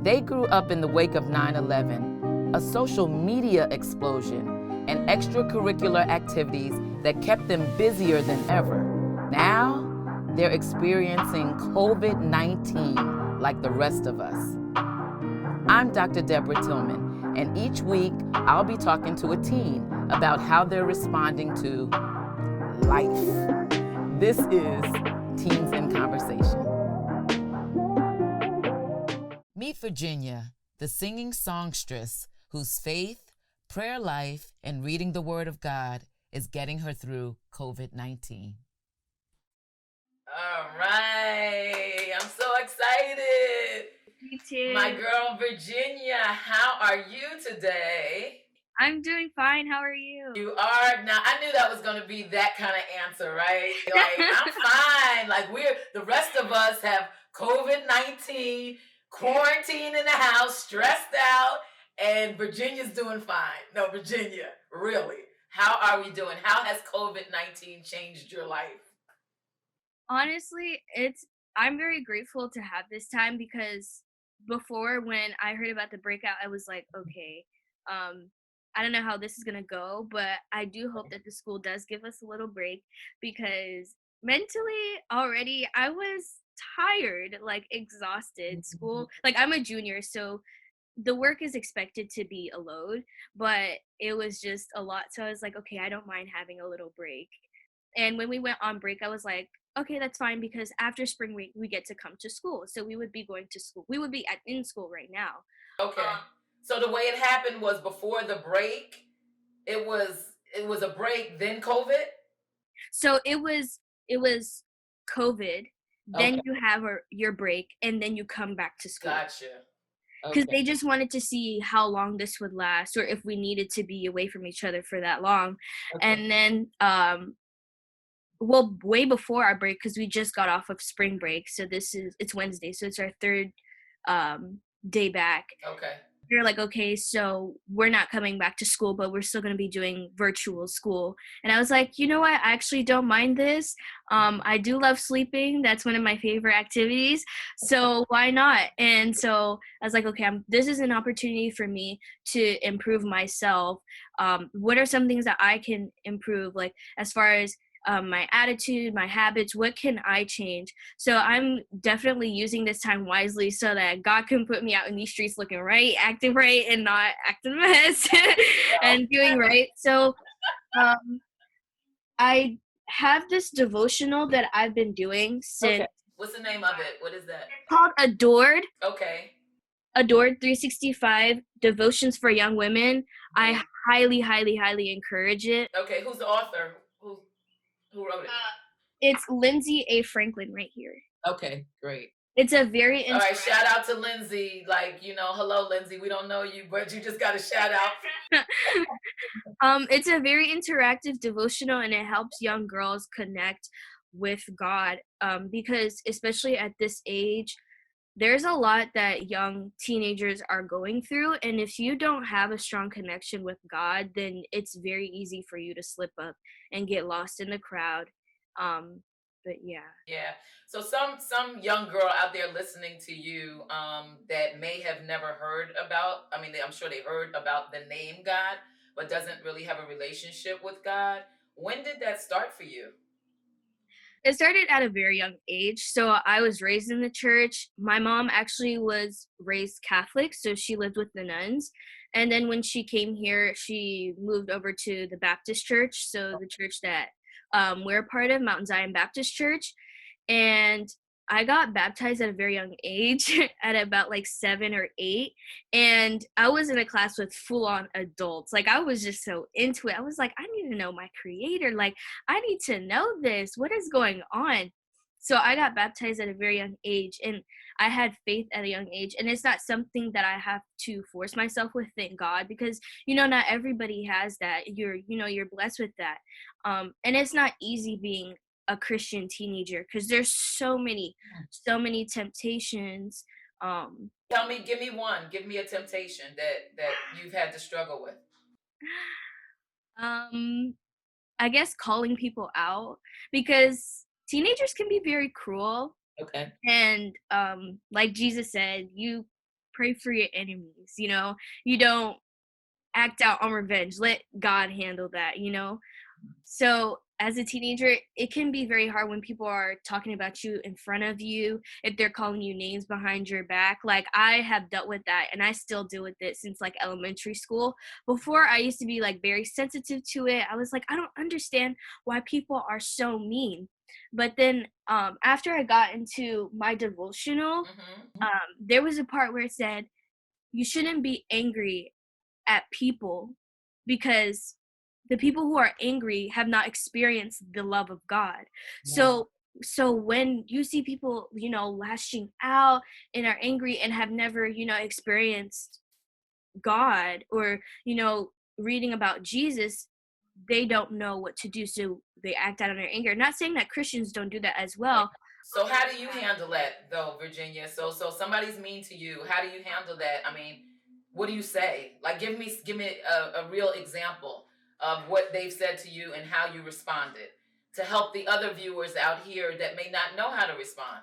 They grew up in the wake of 9/11, a social media explosion, and extracurricular activities that kept them busier than ever. Now, they're experiencing COVID-19 like the rest of us. I'm Dr. Deborah Tillman, and each week I'll be talking to a teen about how they're responding to life. This is Teens in Conversation. Meet Virginia, the singing songstress whose faith, prayer life, and reading the Word of God is getting her through COVID-19. All right, I'm so excited. Me too. My girl Virginia, how are you today? I'm doing fine. How are you? You are? Now, I knew that was going to be that kind of answer, right? Like, I'm fine. Like, the rest of us have COVID-19, quarantine in the house, stressed out, and Virginia's doing fine. No, Virginia, really. How are we doing? How has COVID-19 changed your life? Honestly, I'm very grateful to have this time because before, when I heard about the breakout, I was like, okay, I don't know how this is gonna go, but I do hope that the school does give us a little break because mentally already I was tired, like exhausted. School, like I'm a junior, so the work is expected to be a load, but it was just a lot. So I was like, okay, I don't mind having a little break. And when we went on break, I was like, okay, that's fine because after spring break, we get to come to school. So we would be going to school. We would be in school right now. Okay. So the way it happened was before the break, it was a break, then COVID? So it was COVID. Then Okay. you have your break, and then you come back to school. Gotcha. Because they just wanted to see how long this would last or if we needed to be away from each other for that long. Okay. And then well, way before our break, because we just got off of spring break, so it's Wednesday, so it's our third day back. Okay. They're like, okay, so we're not coming back to school, but we're still going to be doing virtual school. And I was like, you know what, I actually don't mind this. I do love sleeping. That's one of my favorite activities, so why not? And so I was like, okay, this is an opportunity for me to improve myself. What are some things that I can improve, like as far as my attitude, my habits, what can I change? So I'm definitely using this time wisely so that God can put me out in these streets looking right, acting right, and not acting a mess and doing right. So I have this devotional that I've been doing since. Okay. What's the name of it? What is that? Called Adored. Okay. Adored 365 Devotions for Young Women. I highly, highly, highly encourage it. Okay, who's the author? Who wrote it? It's Lindsay A. Franklin right here. Okay, great. It's a very all right. Shout out to Lindsay. Like, hello, Lindsay. We don't know you, but you just got a shout out. It's a very interactive devotional, and it helps young girls connect with God. Because especially at this age, there's a lot that young teenagers are going through, and if you don't have a strong connection with God, then it's very easy for you to slip up and get lost in the crowd. But yeah. So some young girl out there listening to you that may have never heard about, I'm sure they heard about the name God, but doesn't really have a relationship with God. When did that start for you? It started at a very young age. So I was raised in the church. My mom actually was raised Catholic, so she lived with the nuns. And then when she came here, she moved over to the Baptist church, so the church that we're a part of, Mountain Zion Baptist Church. And I got baptized at a very young age, at about like 7 or 8. And I was in a class with full-on adults. Like, I was just so into it. I was like, I need to know my creator. Like, I need to know this. What is going on? So I got baptized at a very young age, and I had faith at a young age. And it's not something that I have to force myself with, thank God, because, not everybody has that. You're blessed with that. And it's not easy being a Christian teenager because there's so many temptations. Give me one. Give me a temptation that you've had to struggle with. I guess calling people out, because teenagers can be very cruel. Okay. And like Jesus said, you pray for your enemies, you know? You don't act out on revenge. Let God handle that, you know? So as a teenager, it can be very hard when people are talking about you in front of you, if they're calling you names behind your back. Like, I have dealt with that, and I still deal with it since like elementary school. Before, I used to be like very sensitive to it. I was like, I don't understand why people are so mean. But then after I got into my devotional, there was a part where it said, you shouldn't be angry at people, because the people who are angry have not experienced the love of God. So when you see people, you know, lashing out and are angry and have never, you know, experienced God, or, you know, reading about Jesus, they don't know what to do, so they act out on their anger. Not saying that Christians don't do that as well. So how do you handle that though, Virginia? So somebody's mean to you. How do you handle that? I mean, what do you say? Like, give me a real example of what they've said to you and how you responded, to help the other viewers out here that may not know how to respond.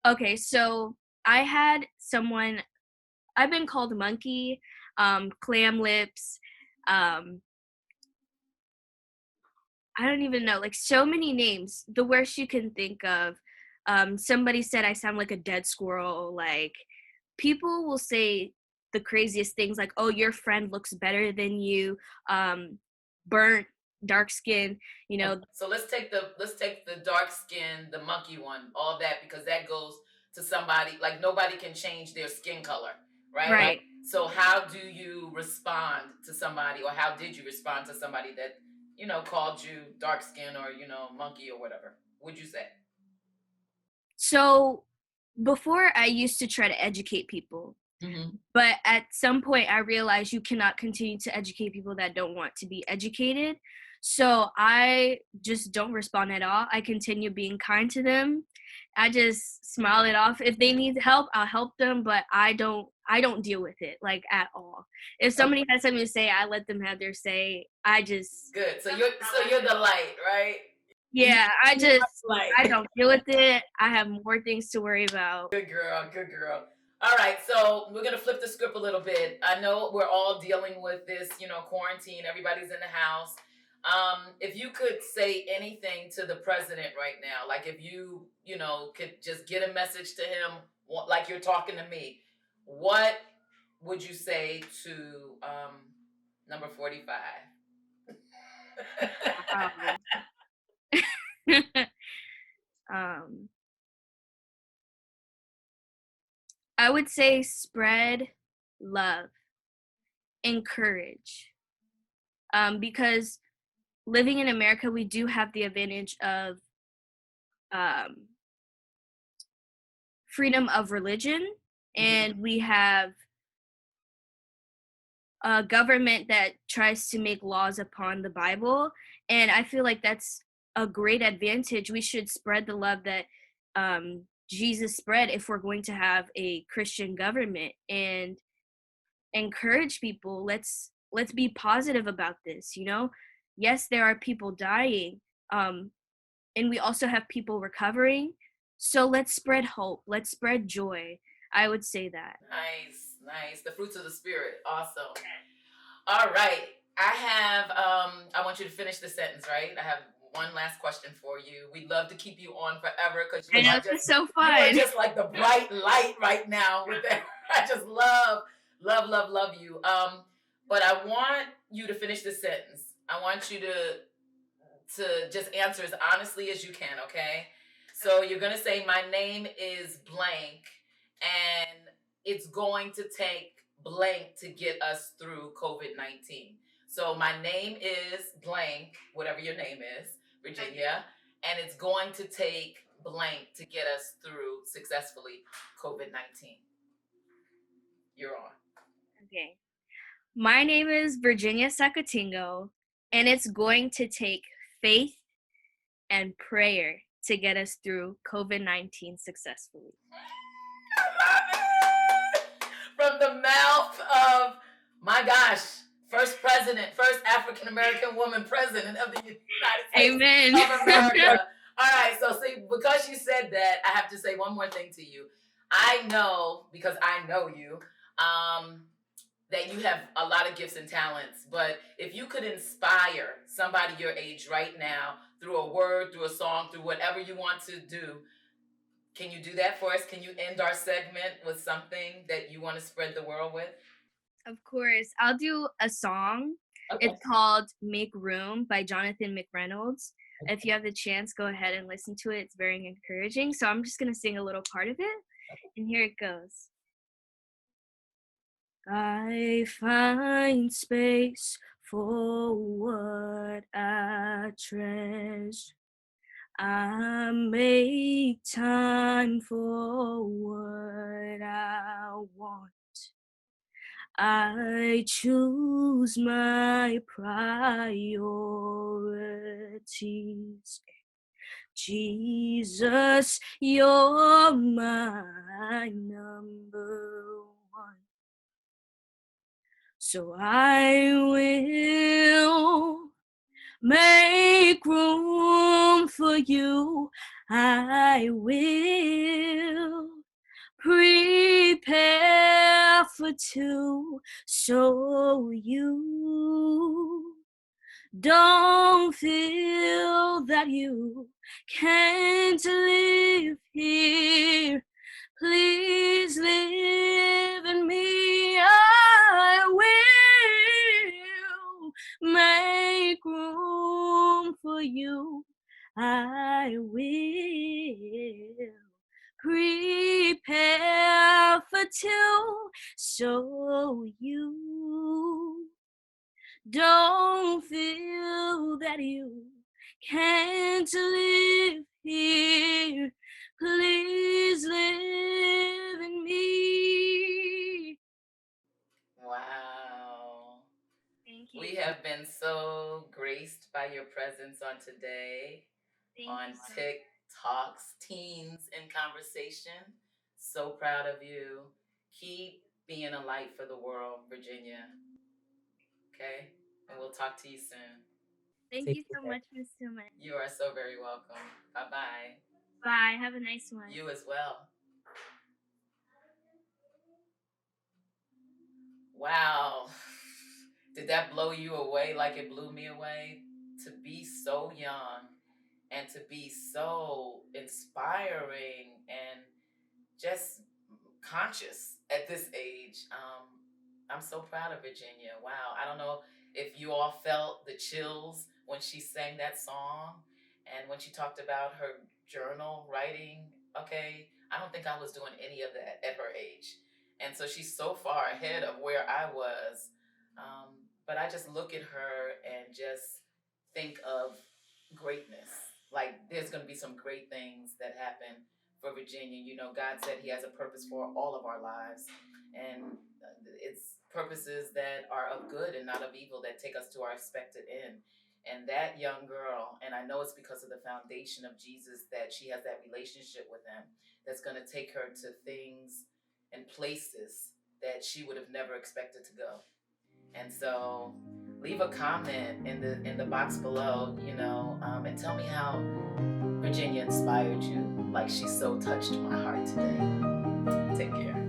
Okay, so I had someone, I've been called monkey, clam lips, um, I don't even know, like so many names, the worst you can think of. Somebody said I sound like a dead squirrel. Like, people will say the craziest things, like, "Oh, your friend looks better than you," burnt, dark skin, you know. So let's take the dark skin, the monkey one, all that, because that goes to somebody, like, nobody can change their skin color, right? Right. So how do you respond to somebody, or how did you respond to somebody that, called you dark skin, or, monkey or whatever? Would you say? So before, I used to try to educate people. But at some point, I realized you cannot continue to educate people that don't want to be educated. So I just don't respond at all. I continue being kind to them. I just smile it off. If they need help, I'll help them, but I don't deal with it, like, at all. If somebody has something to say, I let them have their say. I just Good. So you're the light, right? Yeah, Light. I don't deal with it. I have more things to worry about. Good girl, good girl. All right, so we're gonna flip the script a little bit. I know we're all dealing with this, quarantine. Everybody's in the house. If you could say anything to the president right now, like if you, could just get a message to him, like you're talking to me, what would you say to number 45? Wow. um, I would say spread love, encourage. Because living in America, we do have the advantage of um, freedom of religion, and we have a government that tries to make laws upon the Bible. And I feel like that's a great advantage. We should spread the love that Jesus spread if we're going to have a Christian government, and encourage people. Let's be positive about this, you know? Yes, there are people dying, and we also have people recovering. So let's spread hope. Let's spread joy. I would say that. Nice, nice. The fruits of the spirit. Awesome. All right. I want you to finish the sentence, right? I have one last question for you. We'd love to keep you on forever, because I know, it's so fun. you're just like the bright light right now with that. I just love, love, love, love you. But I want you to finish the sentence. I want you to just answer as honestly as you can, okay? So you're going to say, my name is blank, and it's going to take blank to get us through COVID-19. So my name is blank, whatever your name is, Virginia, and it's going to take blank to get us through successfully COVID-19. You're on. Okay. My name is Virginia Sacatingo, and it's going to take faith and prayer to get us through COVID-19 successfully. I love it! From the mouth of, my gosh, first African American woman president of the United States Amen. of America. All right, so see, because you said that, I have to say one more thing to you. I know, because I know you, that you have a lot of gifts and talents. But if you could inspire somebody your age right now through a word, through a song, through whatever you want to do, can you do that for us? Can you end our segment with something that you want to spread the world with? Of course. I'll do a song. Okay. It's called Make Room by Jonathan McReynolds. If you have the chance, go ahead and listen to it. It's very encouraging. So I'm just going to sing a little part of it. And here it goes. I find space for what I treasure. I make time for what I want. I choose my priorities. Jesus, you're my number one. So I will make room for you. I will prepare for two, so you don't feel that you can't live here. Please live in me. I will make room for you. I will prepare for two, so you don't feel that you can't live here. Please live in me. Wow. Thank you. We have been so graced by your presence on today Thank on you so much. TIC Talks, Teens in Conversation. So proud of you. Keep being a light for the world, Virginia. Okay? And we'll talk to you soon. Thank you so much, Miss Tillman. You are so very welcome. Bye bye. Bye. Have a nice one. You as well. Wow. Did that blow you away like it blew me away? To be so young and to be so inspiring and just conscious at this age. I'm so proud of Virginia. Wow. I don't know if you all felt the chills when she sang that song and when she talked about her journal writing. Okay. I don't think I was doing any of that at her age. And so she's so far ahead of where I was. But I just look at her and just think of greatness. Like there's going to be some great things that happen for Virginia. You know, God said He has a purpose for all of our lives, and it's purposes that are of good and not of evil that take us to our expected end. And that young girl, and I know it's because of the foundation of Jesus that she has that relationship with Him that's going to take her to things and places that she would have never expected to go. And so leave a comment in the box below, and tell me how Virginia inspired you, like she so touched my heart today. Take care.